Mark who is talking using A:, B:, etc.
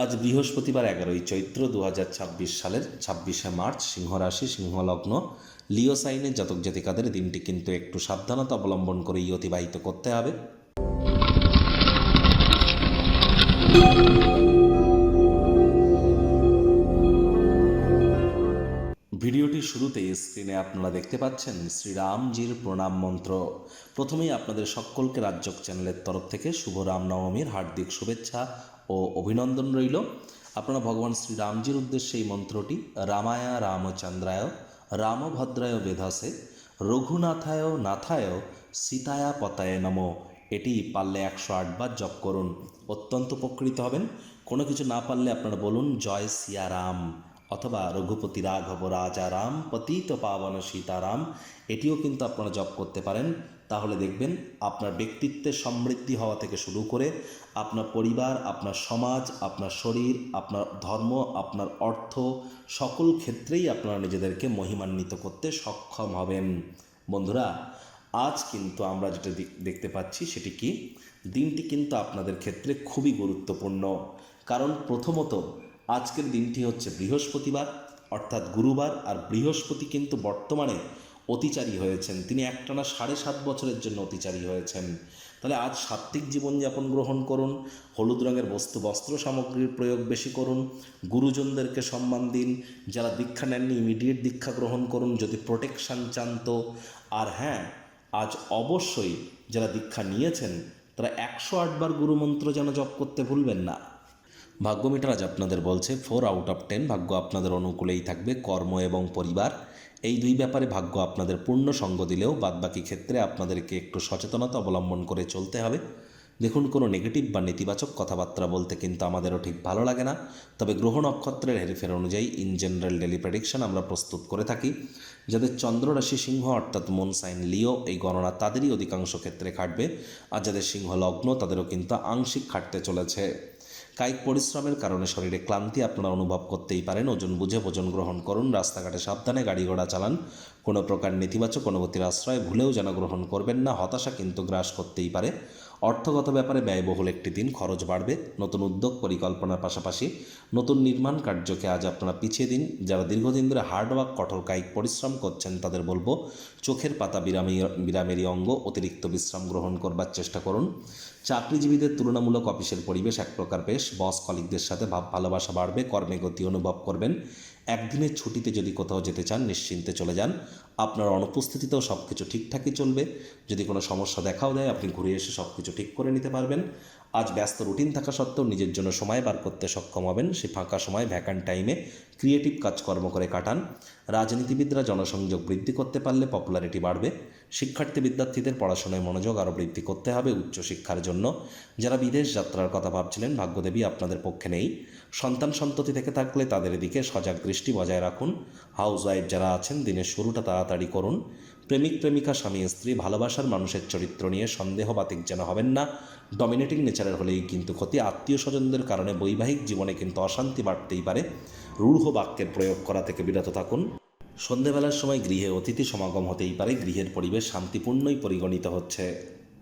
A: আজ বৃহস্পতিবার 11ই চৈত্র 2026 সালের 26শে মার্চ, সিংহ রাশি, সিংহ লগ্ন, লিও সাইনের জাতক জাতিকাদের দিনটি কিন্তু একটু সাবধানতা অবলম্বন করেই অতিবাহিত করতে হবে। ভিডিওটির শুরুতেই স্ক্রিনে আপনারা দেখতে পাচ্ছেন শ্রীরামজির প্রণাম মন্ত্র। প্রথমেই আপনাদের সকলকে রাজ্যক চ্যানেলের তরফ থেকে শুভ রামনবমীর হার্দিক শুভেচ্ছা ও অভিনন্দন রইল। আপনারা ভগবান শ্রীরামজির উদ্দেশ্যে এই মন্ত্রটি রামায় রামচন্দ্রায় রামভদ্রায় বেধসে রঘুনাথায় নাথায় সীতায়া পতায় নমঃ, এটি পারলে 108 বার জপ করুন, অত্যন্ত উপকৃত হবেন। কোনো কিছু না পারলে আপনারা বলুন জয় সিয়ারাম অথবা রঘুপতি রাঘব রাজা রাম পতিত পাবন সীতারাম, এটিও কিন্তু আপনারা জপ করতে পারেন। তাহলে দেখবেন আপনার ব্যক্তিত্বের সমৃদ্ধি হওয়া থেকে শুরু করে আপনার পরিবার, আপনার সমাজ, আপনার শরীর, আপনার ধর্ম, আপনার অর্থ, সকল ক্ষেত্রেই আপনারা নিজেদেরকে মহিমান্বিত করতে সক্ষম হবেন। বন্ধুরা, আজ কিন্তু আমরা যেটা দেখতে পাচ্ছি সেটি কি, দিনটি কিন্তু আপনাদের ক্ষেত্রে খুবই গুরুত্বপূর্ণ। কারণ প্রথমত আজকের দিনটি হচ্ছে বৃহস্পতিবার, অর্থাৎ গুরুবার। আর বৃহস্পতি কিন্তু বর্তমানে অতিচারী হয়েছেন, তিনি একটানা 7.5 বছরের জন্য অতিচারী হয়েছেন। তাহলে আজ সাত্ত্বিক জীবনযাপন গ্রহণ করুন, হলুদ রঙের বস্ত্র সামগ্রীর প্রয়োগ বেশি করুন, গুরুজনদেরকে সম্মান দিন, যারা দীক্ষা নেননি ইমিডিয়েট দীক্ষা গ্রহণ করুন যদি প্রোটেকশান চান তো। আর হ্যাঁ, আজ অবশ্যই যারা দীক্ষা নিয়েছেন তারা 108 বার গুরুমন্ত্র যেন জপ করতে ভুলবেন না। ভাগ্য মিটার আজ আপনাদের বলছে 4 আউট অফ 10 ভাগ্য আপনাদের অনুকূলেই থাকবে। কর্ম এবং পরিবার, এই দুই ব্যাপারে ভাগ্য আপনাদের পূর্ণ সঙ্গ দিলেও বাদবাকি ক্ষেত্রে আপনাদেরকে একটু সচেতনতা অবলম্বন করে চলতে হবে। দেখুন, কোনো নেগেটিভ বা নেতিবাচক কথাবার্তা বলতে কিন্তু আমাদেরও ঠিক ভালো লাগে না, তবে গ্রহ নক্ষত্রের হেরফের অনুযায়ী ইন জেনারেল ডেলি প্রেডিকশন আমরা প্রস্তুত করে থাকি। যাদের চন্দ্র রাশি সিংহ অর্থাৎ মুন সাইন লিও, এই গণনা তাদেরই অধিকাংশ ক্ষেত্রে খাটবে। আর যাদের সিংহ লগ্ন তাদেরও কিন্তু আংশিক খাটতে চলেছে। কায়িক পরিশ্রমের কারণে শরীরে ক্লান্তি আপনারা অনুভব করতেই পারেন। ওজন বুঝে ভোজন গ্রহণ করুন, রাস্তাঘাটে সাবধানে গাড়ি ঘোড়া চালান, কোনো প্রকার নেতিবাচক অনুভূতির আশ্রয় ভুলেও যেন গ্রহণ করবেন না, হতাশা কিন্তু গ্রাস করতেই পারে। অর্থগত ব্যাপারে ব্যয়বহুল একটি দিন, খরচ বাড়বে। নতুন উদ্যোগ পরিকল্পনার পাশাপাশি নতুন নির্মাণ কার্যকে আজ আপনারা পিছিয়ে দিন। যারা দীর্ঘদিন ধরে হার্ডওয়ার্ক কঠোর কায়িক পরিশ্রম করছেন তাদের বলবো চোখের পাতা বিরামেরই অঙ্গ, অতিরিক্ত বিশ্রাম গ্রহণ করবার চেষ্টা করুন। চাকরিজীবীদের তুলনামূলক অফিসের পরিবেশ এক প্রকার বেশ, বস কলিগদের সাথে ভাব ভালোবাসা বাড়বে, কর্মে গতি অনুভব করবেন। একদিনের ছুটিতে যদি কোথাও যেতে চান নিশ্চিন্তে চলে যান, আপনার অনুপস্থিতিতেও সব কিছু ঠিকঠাকই চলবে। যদি কোনো সমস্যা দেখাও দেয় আপনি ঘুরে এসে সব কিছু ঠিক করে নিতে পারবেন। আজ ব্যস্ত রুটিন থাকা সত্ত্বেও নিজের জন্য সময় বার করতে সক্ষম হবেন। সেই ফাঁকা সময় ভ্যাকান্ট টাইমে ক্রিয়েটিভ কাজকর্ম করে কাটান। রাজনীতিবিদরা জনসংযোগ বৃদ্ধি করতে পারলে পপুলারিটি বাড়বে। শিক্ষার্থী বিদ্যার্থীদের পড়াশোনায় মনোযোগ আরও বৃদ্ধি করতে হবে উচ্চশিক্ষার জন্য। যারা বিদেশ যাত্রার কথা ভাবছিলেন ভাগ্যদেবী আপনাদের পক্ষে নেই। সন্তান সন্ততি থেকে থাকলে তাদের দিকে সজাগ দৃষ্টি বজায় রাখুন। হাউস ওয়াইফ যারা আছেন দিনের শুরুটা তাড়াতাড়ি করুন। প্রেমিক প্রেমিকা স্বামী স্ত্রী ভালোবাসার মানুষের চরিত্র নিয়ে সন্দেহবাতিক যেন হবেন না। ডমিনেটিং নেচারের হলেই কিন্তু ক্ষতি। আত্মীয় স্বজনদের কারণে বৈবাহিক জীবনে কিন্তু অশান্তি বাড়তেই পারে। রূঢ় বাক্যের প্রয়োগ করা থেকে বিরত থাকুন। সন্ধেবেলার সময় গৃহে অতিথি সমাগম হতেই পারে, গৃহের পরিবেশ শান্তিপূর্ণই পরিগণিত হচ্ছে।